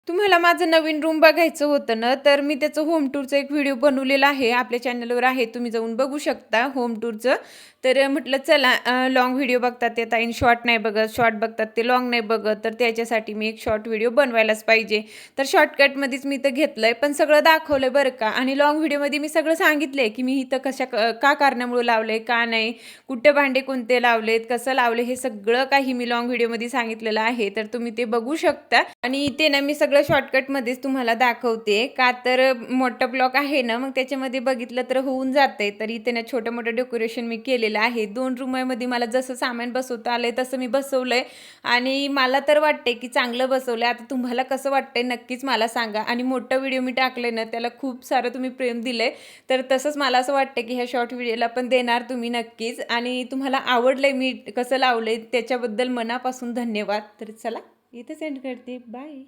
तुम्हाला माझं नवीन रूम बघायचं होतं ना, तर मी त्याचं होम टूरचा एक व्हिडिओ बनवलेला आहे. आपल्या चॅनलवर आहे. तुम्ही जाऊन बघू शकता होम टूरचं. तर म्हटलं चला व्हिडिओ बघतात ते ताई शॉर्ट नाही बघत, शॉर्ट बघतात ते लाँग नाही बघत. तर त्याच्यासाठी मी एक शॉर्ट व्हिडिओ बनवायलाच पाहिजे. तर शॉर्टकटमध्येच मी तर घेतलंय, पण सगळं दाखवलंय बरं का आणि लाँग व्हिडिओमध्ये मी सगळं सांगितलंय, की मी इथं का कारणामुळे लावलंय, का नाही, कुठे भांडे कोणते लावलेत, कसं लावले, हे सगळं काही मी लाँग व्हिडिओमध्ये सांगितलेलं आहे. तर तुम्ही ते बघू शकता आणि ते ना मी सगळं शॉर्टकटमध्येच तुम्हाला दाखवते. का तर मोठा ब्लॉक आहे ना, मग त्याच्यामध्ये बघितलं तर होऊन जातंय. तर इथे ना छोटं-मोठं डेकोरेशन मी केलेलं आहे. 2 रूममध्ये मला जसं सामान बसवता आलंय तसं मी बसवलंय आणि मला तर वाटतंय की चांगलं बसवलंय. आता तुम्हाला कसं वाटतंय नक्कीच मला सांगा आणि मोठा व्हिडिओ मी टाकलाय ना, त्याला खूप सारं तुम्ही प्रेम दिलंय. तर तसंच मला असं वाटतं की ह्या शॉर्ट व्हिडिओला पण देणार तुम्ही नक्कीच आणि तुम्हाला आवडलंय मी कसं लावलंय त्याच्याबद्दल मनापासून धन्यवाद. तर चला इथेच एंड करते. बाय.